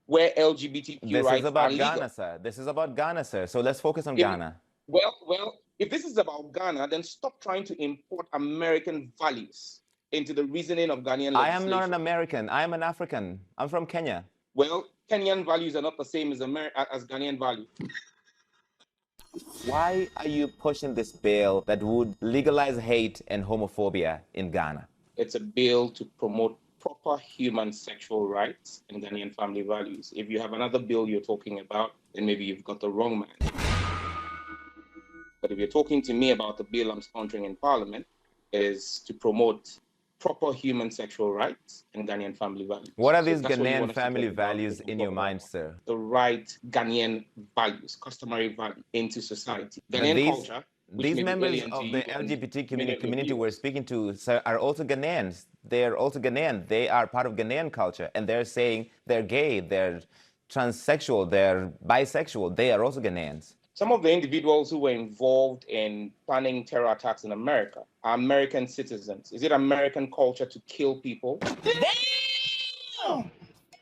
where LGBTQ This is rights are about legal. Ghana, sir. This is about Ghana, sir. So let's focus on If, Ghana. well, if this is about Ghana, then stop trying to import American values into the reasoning of Ghanaian legislation. I am not an American. I am an African. I'm from Kenya. Well, Kenyan values are not the same as Ghanaian values. Why are you pushing this bill that would legalize hate and homophobia in Ghana? It's a bill to promote proper human sexual rights and Ghanaian family values. If you have another bill you're talking about, then maybe you've got the wrong man. But if you're talking to me about the bill I'm sponsoring in Parliament, it is to promote proper human sexual rights and Ghanaian family values. What are these Ghanaian family values in your mind, sir? The right Ghanaian values, customary value into society. Ghanaian culture. These members of the LGBT community we're speaking to, sir, are also Ghanaians. They're also Ghanaian. They are part of Ghanaian culture, and they're saying they're gay, they're transsexual, they're bisexual. They are also Ghanaians. Some of the individuals who were involved in planning terror attacks in America are American citizens. Is it American culture to kill people? Damn!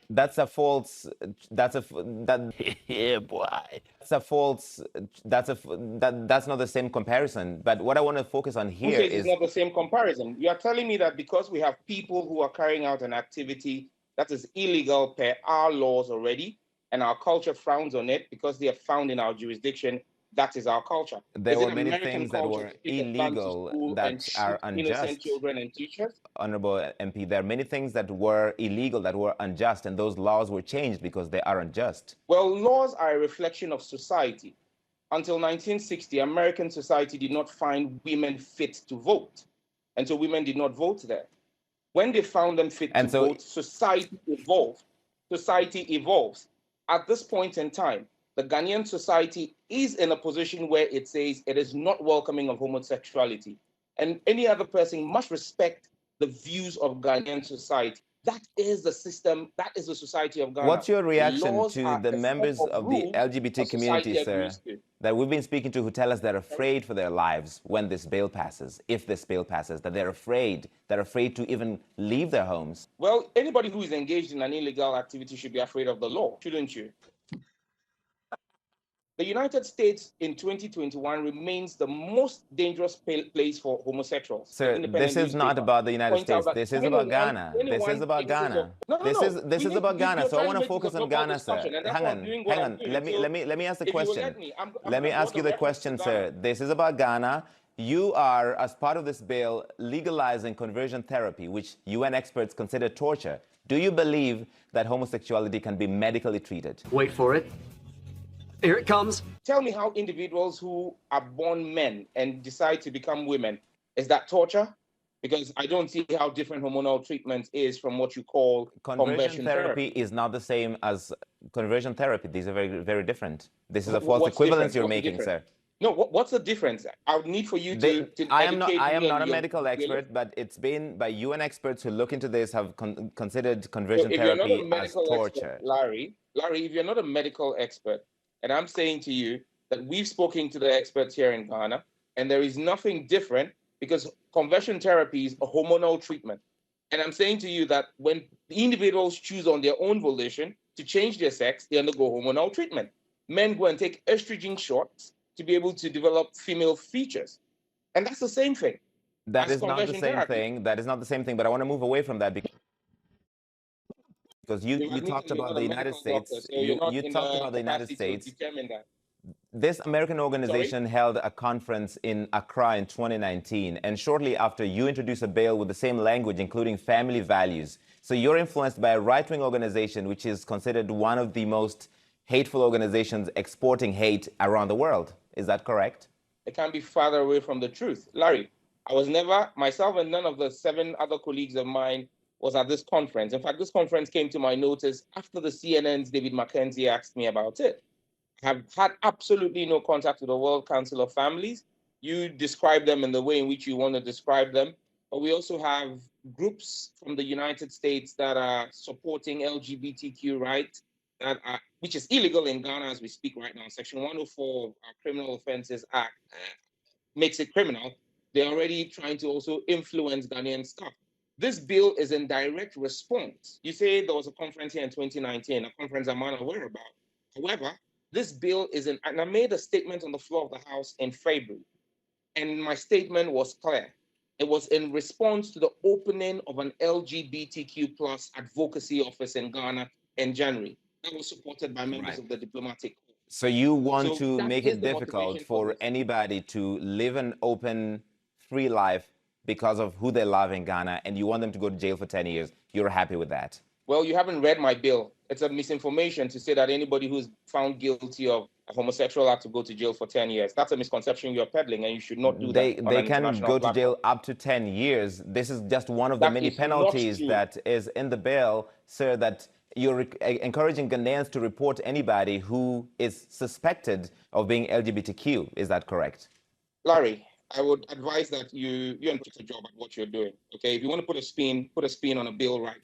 That's a false. That's yeah, boy. That's a false. That's not the same comparison. But what I want to focus on here is it's not the same comparison. You are telling me that because we have people who are carrying out an activity that is illegal per our laws already, and our culture frowns on it because they are found in our jurisdiction. That is our culture. There were many things that were illegal that are unjust. Innocent children and teachers. Honorable MP, there are many things that were illegal, that were unjust, and those laws were changed because they are unjust. Well, laws are a reflection of society. Until 1960, American society did not find women fit to vote. And so women did not vote there. When they found them fit to vote, society evolved. Society evolves. At this point in time, the Ghanaian society is in a position where it says it is not welcoming of homosexuality. And any other person must respect the views of Ghanaian society. That is the system, that is the society of Ghana. What's your reaction to the members of the LGBT community, sir, that we've been speaking to, who tell us they're afraid for their lives when this bill passes, if this bill passes, that they're afraid to even leave their homes? Well, anybody who is engaged in an illegal activity should be afraid of the law, shouldn't you? The United States in 2021 remains the most dangerous place for homosexuals. Sir, this is not about the United States. This is about Ghana. This is about Ghana. This is about Ghana. So I want to focus on Ghana, sir. Hang on. Let me ask the question. Let me ask you the question, sir. This is about Ghana. You are, as part of this bill, legalizing conversion therapy, which UN experts consider torture. Do you believe that homosexuality can be medically treated? Wait for it. Here it comes. Tell me how individuals who are born men and decide to become women, is that torture? Because I don't see how different hormonal treatment is from what you call conversion therapy. Is not the same as conversion therapy. These are very, very different. This is a false equivalence you're making, sir. No, what's the difference? I would need for you to I am not a medical expert, but it's been by UN experts who look into this have considered conversion therapy as torture. Larry, if you're not a medical expert, and I'm saying to you that we've spoken to the experts here in Ghana, and there is nothing different because conversion therapy is a hormonal treatment. And I'm saying to you that when individuals choose on their own volition to change their sex, they undergo hormonal treatment. Men go and take estrogen shots to be able to develop female features. And that's the same thing. That is not the same thing. That is not the same thing, but I want to move away from that because you talked about the United States. You talked about the United States. This American organization held a conference in Accra in 2019, and shortly after, you introduced a bill with the same language, including family values. So you're influenced by a right-wing organization, which is considered one of the most hateful organizations exporting hate around the world. Is that correct? It can't be farther away from the truth. Larry, I was never, myself and none of the 7 other colleagues of mine was at this conference. In fact, this conference came to my notice after the CNN's David McKenzie asked me about it. I have had absolutely no contact with the World Council of Families. You describe them in the way in which you want to describe them. But we also have groups from the United States that are supporting LGBTQ rights, which is illegal in Ghana as we speak right now. Section 104 of our Criminal Offences Act makes it criminal. They're already trying to also influence Ghanaian stuff. This bill is in direct response. You say there was a conference here in 2019, a conference I'm unaware about. However, this bill is in, and I made a statement on the floor of the House in February, and my statement was clear. It was in response to the opening of an LGBTQ plus advocacy office in Ghana in January. That was supported by members of the diplomatic corps. So you want to make it difficult for anybody to live an open, free life because of who they love in Ghana, and you want them to go to jail for 10 years. You're happy with that? Well, you haven't read my bill. It's a misinformation to say that anybody who's found guilty of a homosexual act to go to jail for 10 years. That's a misconception you're peddling, and you should not do that. They can go to jail up to 10 years. This is just one of the many penalties that is in the bill, sir, that you're encouraging Ghanaians to report anybody who is suspected of being LGBTQ. Is that correct? Larry, I would advise that you're doing a job at what you're doing. Okay, if you want to put a spin on a bill, right?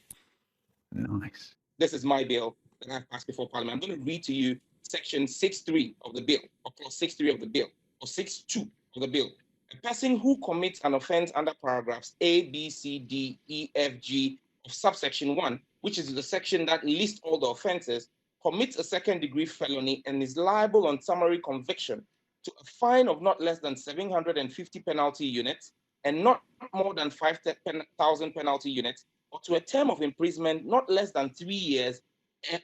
Nice. This is my bill that I've passed before Parliament. I'm going to read to you section 6.3 of the bill, or clause 6.3 of the bill, or 6.2 of the bill. A person who commits an offense under paragraphs A, B, C, D, E, F, G of subsection 1, which is the section that lists all the offenses, commits a second-degree felony and is liable on summary conviction to a fine of not less than 750 penalty units and not more than 5,000 penalty units, or to a term of imprisonment not less than 3 years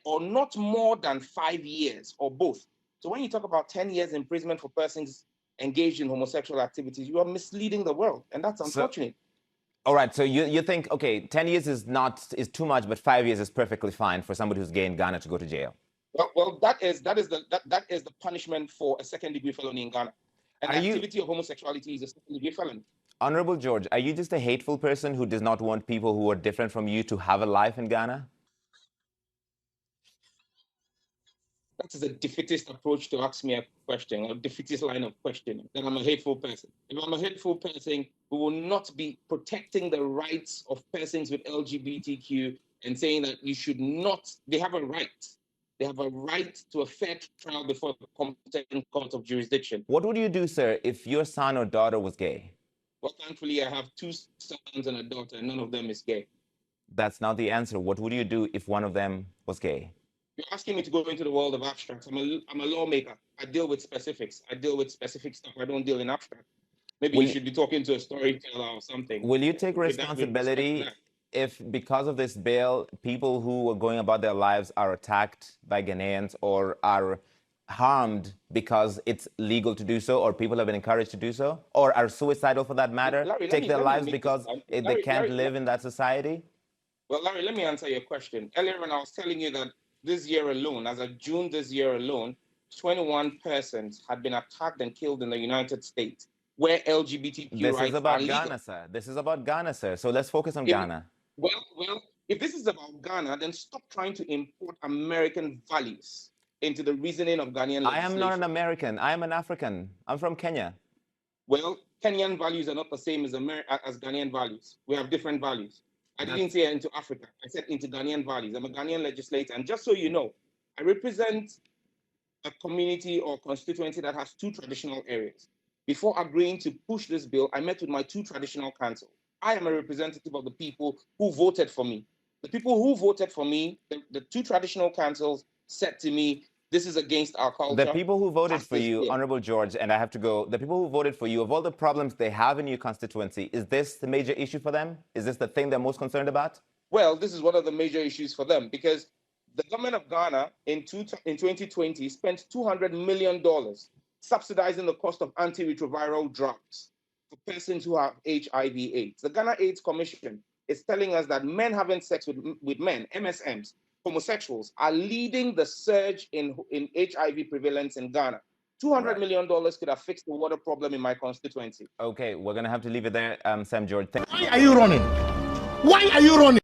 or not more than 5 years, or both. So when you talk about 10 years imprisonment for persons engaged in homosexual activities, you are misleading the world, and that's unfortunate. All right, so you think, okay, 10 years is too much, but 5 years is perfectly fine for somebody who's gay in Ghana to go to jail. Well, that is the punishment for a second-degree felony in Ghana. And the activity of homosexuality is a second-degree felony. Honorable George, are you just a hateful person who does not want people who are different from you to have a life in Ghana? That is a defeatist approach to ask me a question, a defeatist line of questioning, that I'm a hateful person. If I'm a hateful person, we will not be protecting the rights of persons with LGBTQ and saying that you should not, they have a right. They have a right to a fair trial before the competent court of jurisdiction. What would you do, sir, if your son or daughter was gay? Well, thankfully, I have 2 sons and a daughter, and none of them is gay. That's not the answer. What would you do if one of them was gay? You're asking me to go into the world of abstracts. I'm a lawmaker. I deal with specifics. I deal with specific stuff. I don't deal in abstract. Maybe you should be talking to a storyteller or something. Will you take responsibility if, because of this bill, people who are going about their lives are attacked by Ghanaians or are harmed because it's legal to do so, or people have been encouraged to do so, or are suicidal for that matter, take their lives because they can't live in that society? Well, Larry, let me answer your question. Earlier when I was telling you that this year alone, as of June this year alone, 21 persons had been attacked and killed in the United States, where LGBTQ rights are legal. This is about Ghana, sir. This is about Ghana, sir. So let's focus on Ghana. Well, if this is about Ghana, then stop trying to import American values into the reasoning of Ghanaian legislation. I am not an American. I am an African. I'm from Kenya. Well, Kenyan values are not the same as Ghanaian values. We have different values. I didn't say into Africa. I said into Ghanaian values. I'm a Ghanaian legislator. And just so you know, I represent a community or constituency that has 2 traditional areas. Before agreeing to push this bill, I met with my 2 traditional councils. I am a representative of the people who voted for me. The people who voted for me, the 2 traditional councils said to me, this is against our culture. The people who voted for you, Honorable George, and I have to go, the people who voted for you, of all the problems they have in your constituency, is this the major issue for them? Is this the thing they're most concerned about? Well, this is one of the major issues for them, because the government of Ghana in 2020 spent $200 million subsidizing the cost of antiretroviral drugs for persons who have HIV/AIDS. The Ghana AIDS Commission is telling us that men having sex with men, MSMs, homosexuals, are leading the surge in HIV prevalence in Ghana. $200 million could have fixed the water problem in my constituency. Okay, we're going to have to leave it there, Sam George. Why are you running? Why are you running?